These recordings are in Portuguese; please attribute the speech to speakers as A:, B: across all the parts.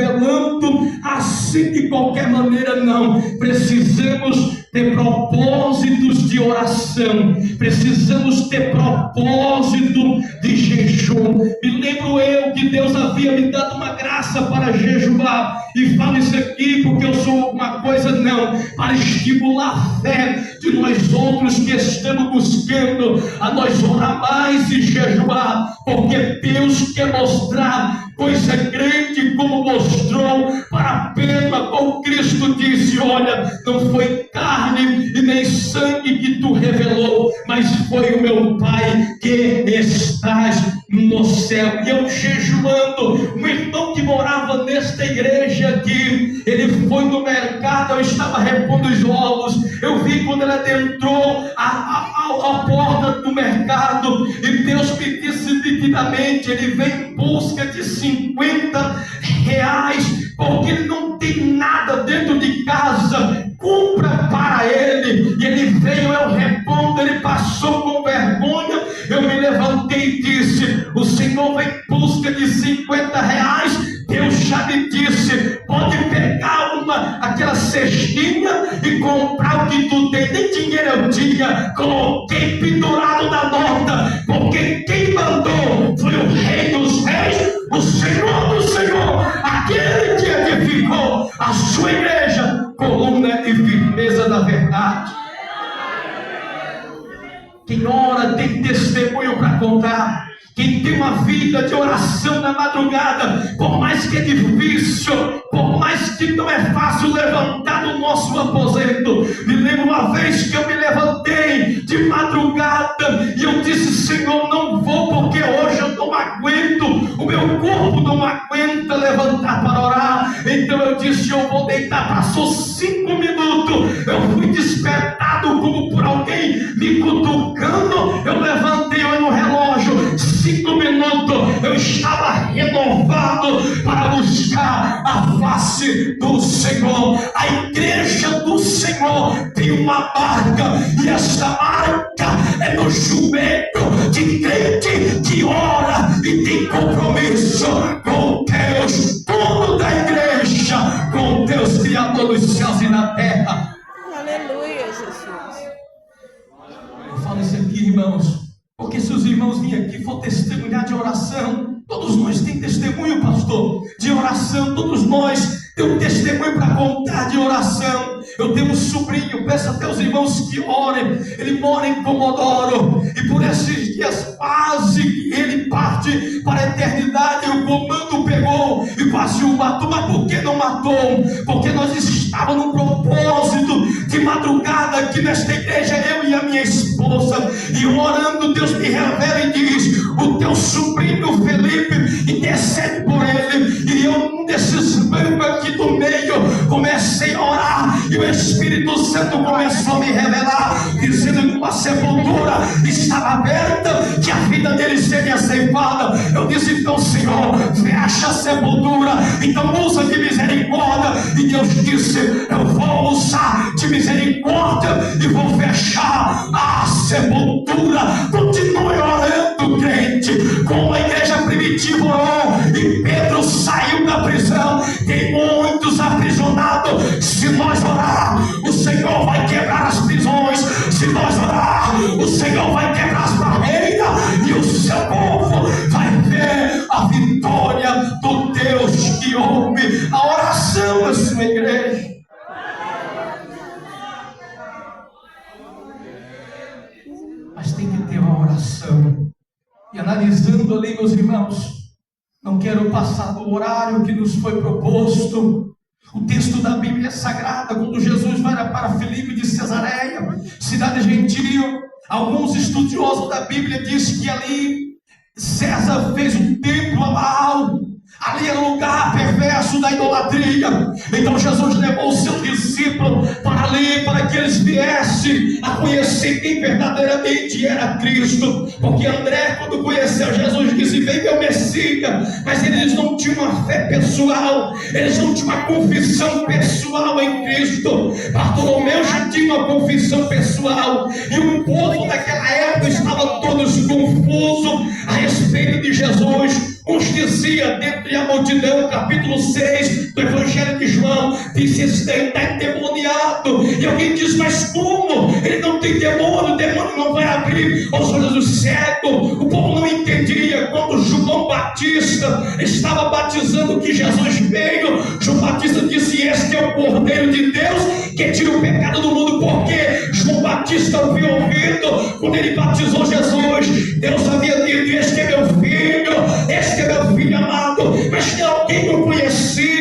A: revelando assim de qualquer maneira, não. Precisamos ter propósitos de oração, precisamos ter propósito de jejum. Me lembro eu que Deus havia me dado uma graça para jejuar, e falo isso aqui porque eu sou alguma coisa, não, para estimular a fé de nós outros que estamos buscando a nós orar mais e jejuar, porque Deus quer mostrar coisa grande, como mostrou para Pedro, como Cristo disse: olha, não foi carne e nem sangue que tu revelou, mas foi o meu Pai que estás no céu. E eu jejuando, um irmão que morava nesta igreja aqui, ele foi no mercado, eu estava repondo os ovos, eu vi quando ele adentrou a porta do mercado, e Deus me disse nitidamente: ele veio em busca de 50 reais, porque ele não tem nada dentro de casa, compra para ele. E ele veio, eu repondo, ele passou com vergonha, eu me levantei e disse: o Senhor vem em busca de 50 reais, Deus já me disse, pode pegar aquela cestinha e comprar o que tu tem. Nem dinheiro eu tinha, coloquei pendurado na nota, porque quem mandou foi o Rei dos Reis, o Senhor do Senhor, aquele que edificou a sua igreja, coluna e firmeza da verdade. Quem ora tem testemunho para contar. Quem tem uma vida de oração na madrugada, por mais que é difícil, por mais que não é fácil levantar do nosso aposento. Me lembro uma vez que eu me levantei de madrugada e eu disse: Senhor, não vou, porque hoje eu não aguento, o meu corpo não aguenta levantar para orar. Então eu disse: eu vou deitar. Passou 5 minutos, eu fui despertado como por alguém me cutucando. Eu levantei, olhei no relógio, 5 minutos, eu estava renovado para buscar a face do Senhor. A igreja do Senhor tem uma marca, e essa marca é no joelho de crente que ora e tem compromisso com Deus, dono da igreja, com Deus, Criador dos céus e da terra.
B: Aleluia, Jesus.
A: Eu falo isso aqui, irmãos, porque se os irmãos virem aqui for testemunhar de oração, todos nós temos testemunho, pastor, de oração. Todos nós temos testemunho para contar de oração. Eu tenho um sobrinho, peço até os irmãos que orem, ele mora em Comodoro, e por esses dias quase que ele parte para a eternidade. O comando pegou e quase o matou. Mas por que não matou? Porque nós estávamos num propósito de madrugada aqui nesta igreja, eu e a minha esposa, e orando, Deus me revela e diz: o teu sobrinho Felipe, intercede por ele. E eu, num desses bancos aqui do meio, comecei a orar, e o Espírito Santo começou a me revelar, dizendo que uma sepultura estava aberta, que a vida dele seria ceifada. Eu disse: então, Senhor, fecha a sepultura, então usa de misericórdia. E Deus disse: eu vou usar de misericórdia e vou fechar a sepultura. Continue orando, crente, como a igreja primitiva orou, e Pedro saiu da prisão. Tem muitos aprisionados. Se nós orar, o Senhor vai quebrar as prisões. Se nós orar, o Senhor vai quebrar as barreiras, e o seu povo vai ver a vitória do Deus que ouve a oração da sua igreja. Mas tem que ter uma oração. E analisando ali, meus irmãos, não quero passar do horário que nos foi proposto. O texto da Bíblia Sagrada, quando Jesus vai para Filipe de Cesareia, cidade gentil, alguns estudiosos da Bíblia dizem que ali César fez um templo a Baal. Ali era um lugar perverso da idolatria. Então Jesus levou os seus discípulos para ali, para que eles viessem a conhecer quem verdadeiramente era Cristo. Porque André, quando conheceu Jesus, disse: vem meu Messias. Mas eles não tinham uma fé pessoal, eles não tinham uma confissão pessoal em Cristo. Bartolomeu já tinha uma confissão pessoal, e o povo daquela época estava todos confusos a respeito de Jesus. Uns diziam, dentre a multidão, capítulo 6 do Evangelho de João, disse: esse daí está endemoniado. E alguém diz: mas como? Ele não tem demônio, o demônio não vai abrir os olhos do cego. O povo não entendia. Quando João Batista estava batizando que Jesus veio, João Batista disse: este é o Cordeiro de Deus que tira o pecado do mundo. Porque João Batista havia ouvido, quando ele batizou Jesus, Deus havia dito: este é meu filho, este é meu filho amado. Mas que alguém não conhecia.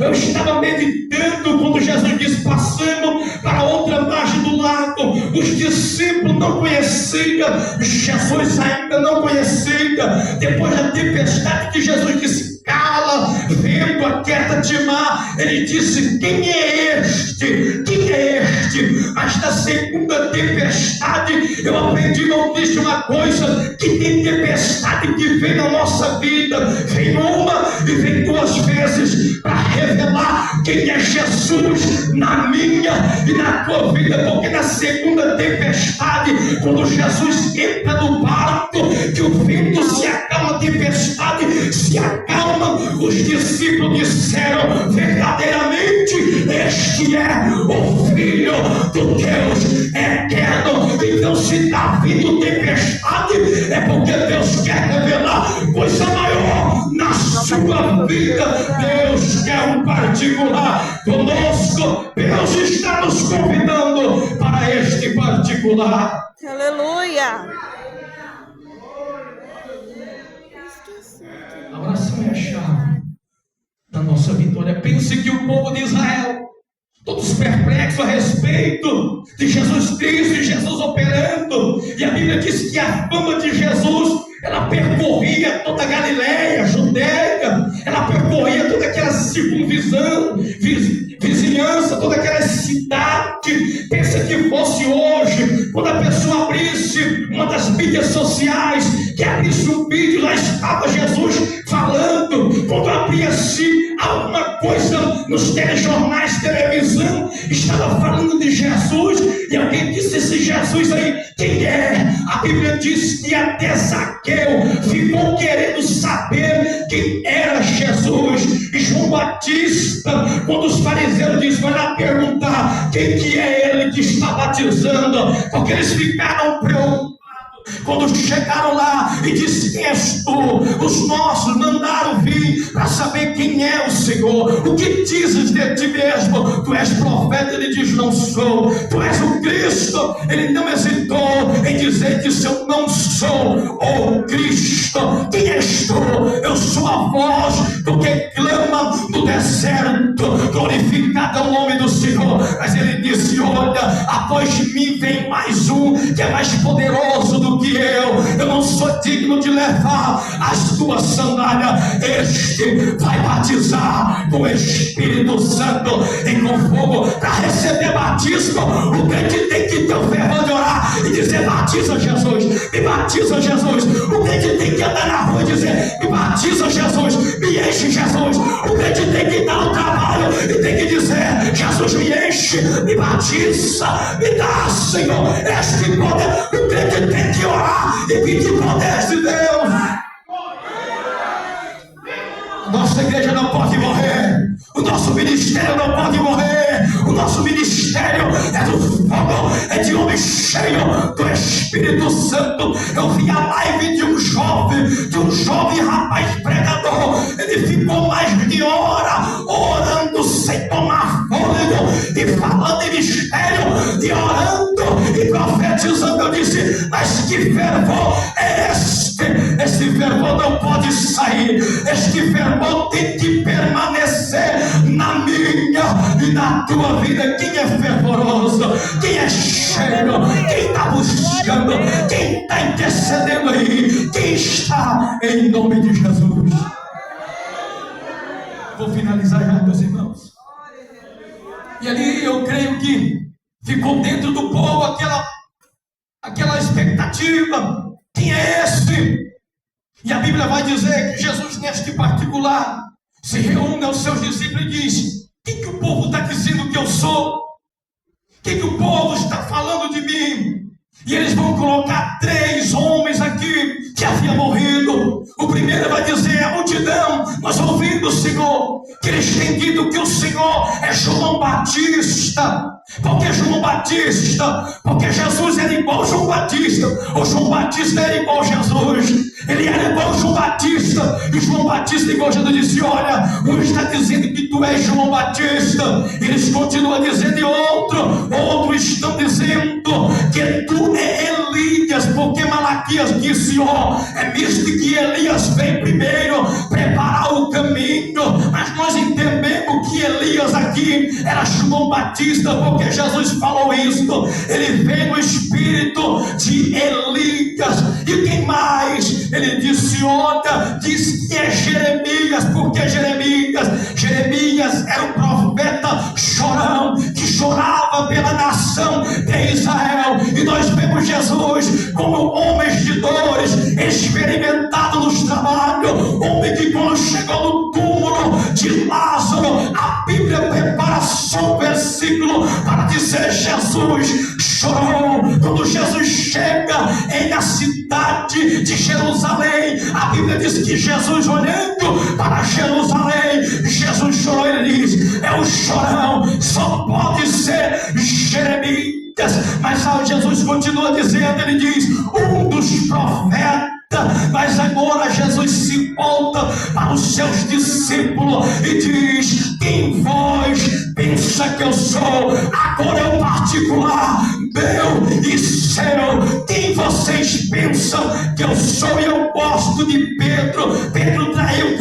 A: Eu estava meditando quando Jesus disse: passando para outra margem do lago. Os discípulos não conheciam, Jesus ainda não conhecia. Depois da tempestade que Jesus disse: cala, vento, aquieta-te mar, ele disse: quem é este? Quem é este? Mas na segunda tempestade eu aprendi, não disse uma coisa: que tem tempestade que vem na nossa vida, vem uma e vem duas vezes, para revelar quem é Jesus na minha e na tua vida. Porque na segunda tempestade, quando Jesus entra no barco, que o vento se acalma, a tempestade se acalma, os discípulos disseram: verdadeiramente este é o Filho do Deus eterno. Então, se está vindo tempestade, é porque Deus quer revelar coisa maior na sua vida. Deus quer um particular conosco. Deus está nos convidando para este particular.
B: Aleluia.
A: A oração é a chave da nossa vitória. Pense que o povo de Israel, todos perplexos a respeito de Jesus Cristo e Jesus operando, e a Bíblia diz que a fama de Jesus, ela percorria toda a Galileia, Judéia, ela percorria toda aquela vizinhança, toda aquela cidade. Pensa que fosse hoje, quando a pessoa abrisse uma das mídias sociais, que abrisse um vídeo, lá estava Jesus falando. Quando abria-se alguma coisa nos telejornais, televisão, estava falando de Jesus, e alguém disse: esse Jesus aí, quem é? A Bíblia diz que até Zaqueu ficou querendo saber quem era Jesus. E João Batista, quando os fariseus dizem: vai lá perguntar quem que é ele que está batizando, porque eles ficaram preocupados. Quando chegaram lá e disse: quem és tu? Os nossos mandaram vir para saber quem é o Senhor. O que dizes de ti mesmo? Tu és profeta? Ele diz: não sou. Tu és o Cristo? Ele não hesitou em dizer que eu não sou o Cristo. Quem és tu? Eu sou a voz do que clama no deserto, glorificado é o nome do Senhor. Mas ele disse: olha, após de mim vem mais um que é mais poderoso do que eu não sou digno de levar as tuas sandálias. Este vai batizar com o Espírito Santo e com fogo. Para receber batismo, o crente tem que ter o fervor de orar e dizer: batiza Jesus, me batiza Jesus. O crente tem que andar na rua e dizer: me batiza Jesus, me enche Jesus. O crente tem que estar no trabalho e tem que dizer: Jesus, me enche, me batiza, me dá, Senhor, este poder. O crente tem que orar e pedir poder de Deus. Nossa igreja não pode morrer, o nosso ministério não pode morrer. O nosso ministério é do fogo, é de homem cheio do Espírito Santo. Eu vi a live de um jovem rapaz pregador. Ele ficou mais de hora orando sem tomar fôlego e falando em mistério, e orando e profetizando. Eu disse: mas que fervor é este? Esse fervor não pode sair. Este fervor tem que permanecer na minha e na tua vida. Quem é fervoroso? Quem é cheio? Quem está buscando? Quem está intercedendo aí? Quem está em nome de Jesus? Vou finalizar já, meus irmãos. E ali eu creio que ficou dentro do povo aquela expectativa. Quem é esse? E a Bíblia vai dizer que Jesus, neste particular, se reúne aos seus discípulos e diz: o que o povo está dizendo que eu sou? O que o povo está falando de mim? E eles vão colocar 3 homens aqui que haviam morrido. O primeiro vai dizer: a multidão, nós ouvimos, Senhor, que eles têm dito que o Senhor é João Batista. Por que João Batista? Porque Jesus era igual João Batista. O João Batista era igual Jesus. Ele era igual João Batista. E João Batista, igual Jesus, disse: olha, um está dizendo que tu és João Batista. Eles continuam dizendo, e outros estão dizendo que tu é Elias, porque Malaquias disse: ó, é visto que Elias vem primeiro preparar o caminho. Mas nós entendemos que Elias aqui era João Batista, porque Jesus falou isso. Ele veio no espírito de Elias. E quem mais? Ele disse: olha, diz que é Jeremias. Porque Jeremias era um profeta chorão, que chorava pela nação de Israel. E nós vemos Jesus como homens de dores, experimentado nos trabalhos, homem que quando chegou no túmulo de Lázaro, a Bíblia prepara só um versículo para dizer: Jesus chorou. Quando Jesus chega na cidade de Jerusalém, a Bíblia diz que Jesus, olhando para Jerusalém, Jesus chorou. Ele diz: é o chorão, só pode ser Jeremias. Mas Jesus continua dizendo, ele diz: um dos profetas. Mas agora Jesus se volta para os seus discípulos e diz: quem vós pensa que eu sou? Agora é o particular, meu e seu. Quem vocês pensam que eu sou? E eu gosto de Pedro. Pedro traiu.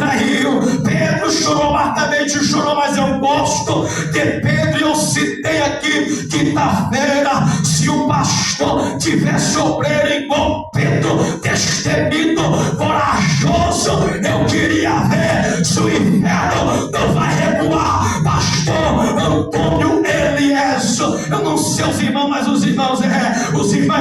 A: Pedro chorou, amargamente chorou, mas eu gosto de Pedro. Eu citei aqui quinta-feira: se o pastor tivesse obreiro igual Pedro, destemido, corajoso, eu queria ver se o inferno não vai recuar. Pastor Antônio Elias, eu não sei os irmãos, mas os irmãos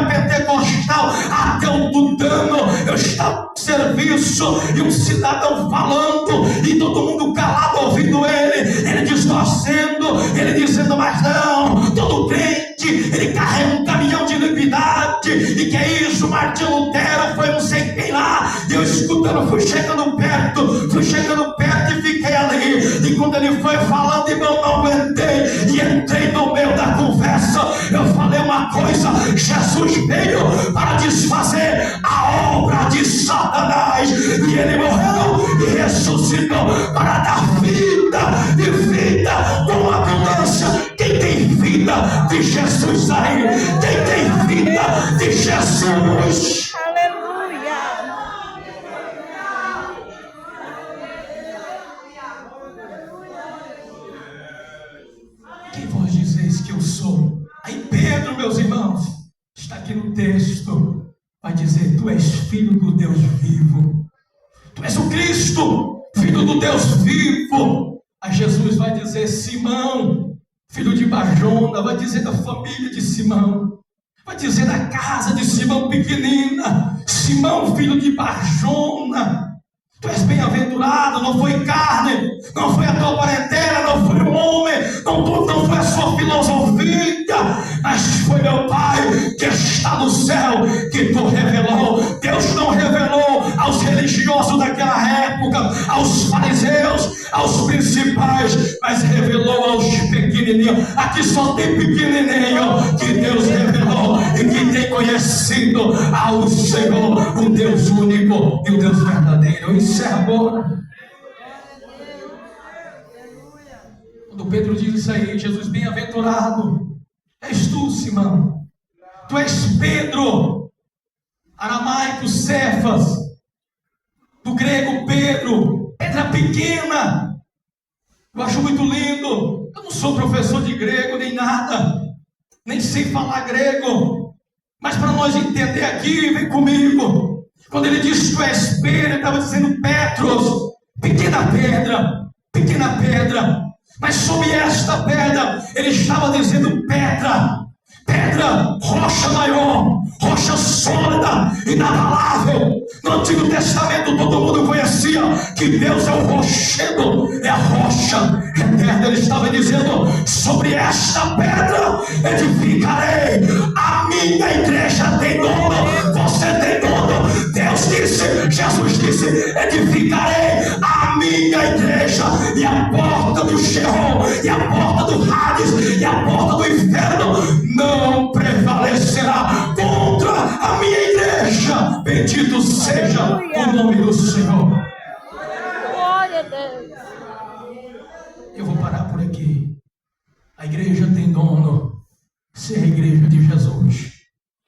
A: pentecostal, até o Tudano, eu estava no serviço e um cidadão falando e todo mundo calado ouvindo ele distorcendo, ele dizendo: mas não, todo crente, ele carrega um caminhão de iniquidade, e que é isso, Martinho Lutero foi não sei quem lá. E eu escutando, fui chegando perto e fiquei ali. E quando ele foi falando, irmão, não aguentei e entrei no meio da conversa. Eu falei uma coisa: Jesus veio para desfazer a obra de Satanás, e ele morreu e ressuscitou para dar vida, e vida com abundância. Quem tem vida de Jesus aí? Quem tem vida de Jesus?
B: Aleluia.
A: Quem vós dizeis que eu sou? Aí Pedro, meus irmãos, está aqui no texto, vai dizer: tu és filho do Deus vivo. Tu és o Cristo, filho do Deus vivo. Aí Jesus vai dizer: Simão, filho de Barjona, vai dizer da família de Simão, vai dizer da casa de Simão pequenina: Simão, filho de Barjona, tu és bem-aventurado. Não foi carne, não foi a tua parentela, não foi o homem, não foi a sua filosofia, mas foi meu Pai que está no céu que tu revelou. Deus não revelou aos religiosos daquela época, aos fariseus, aos principais, mas revelou aos pequenininhos. Aqui só tem pequenininho que Deus revelou e que tem conhecido ao Senhor, o Deus único e o Deus verdadeiro. Eu encerro agora. Quando Pedro diz isso aí, Jesus: bem-aventurado és tu, Simão, tu és Pedro, aramaico Cefas, do grego Pedro, pedra pequena. Eu acho muito lindo. Eu não sou professor de grego nem nada, nem sei falar grego, mas para nós entender aqui, vem comigo. Quando ele diz tu és Pedro, ele estava dizendo Petros, pequena pedra. Mas sobre esta pedra, ele estava dizendo pedra, rocha maior, rocha sólida, inabalável. No Antigo Testamento todo mundo conhecia que Deus é o rochedo, é a rocha eterna. Ele estava dizendo: sobre esta pedra edificarei a minha igreja. Tem dono, você tem dono. Deus Deus disse, Jesus disse: edificarei a minha igreja, e a porta do Sheol, e a porta do Hades, e a porta do inferno não prevalecerá contra a minha igreja. Bendito seja o nome do Senhor.
B: Glória a Deus.
A: Eu vou parar por aqui. A igreja tem dono. Ser a igreja de Jesus,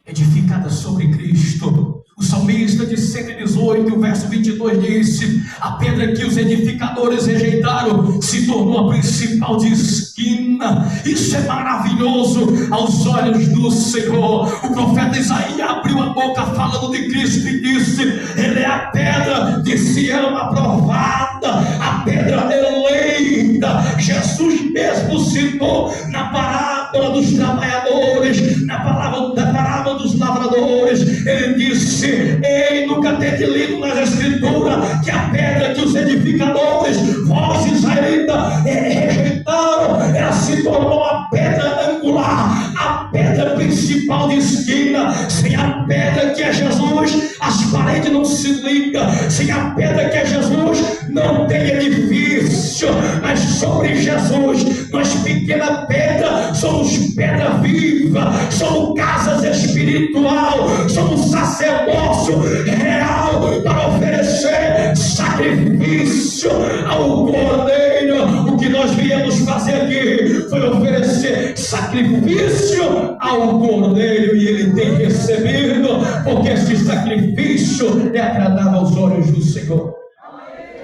A: edificada sobre Cristo. O salmista de 118, o verso 22 disse: a pedra que os edificadores rejeitaram se tornou a principal de esquina. Isso é maravilhoso aos olhos do Senhor. O profeta Isaías abriu a boca falando de Cristo e disse: ele é a pedra de Sião aprovada, a pedra eleita. Jesus mesmo citou na parábola dos trabalhadores, na parábola dos lavradores. Ele disse: ei, nunca teve lido nas escrituras que a pedra que os edificadores, vós israelitas, rejeitaram, ela se tornou a pedra angular, a pedra principal de esquina. Sem a pedra que é Jesus, as paredes não se ligam. Sem a pedra que é Jesus, não tem edifício. Mas sobre Jesus, nós pequena pedra, somos pedra viva, somos casas espiritual, somos sacerdócio real para oferecer sacrifício ao Cordeiro. O que nós viemos fazer aqui foi oferecer sacrifício ao Cordeiro, e ele tem recebido, porque esse sacrifício é agradável aos olhos do Senhor.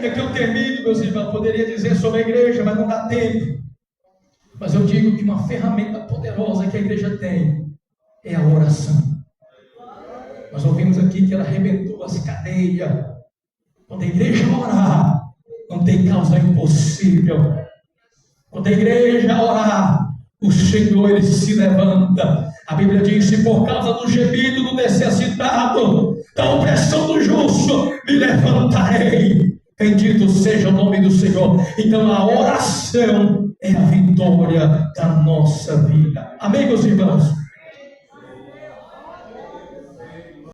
A: E aqui eu termino, meus irmãos. Poderia dizer sobre a igreja, mas não dá tempo. Mas eu digo que uma ferramenta poderosa que a igreja tem é a oração. Nós ouvimos aqui que ela arrebentou as cadeias. Quando a igreja orar, não tem causa impossível. Quando a igreja orar, o Senhor ele se levanta. A Bíblia diz: por causa do gemido do necessitado, da opressão do justo, me levantarei. Bendito seja o nome do Senhor. Então a oração é a vitória da nossa vida. Amém, meus irmãos?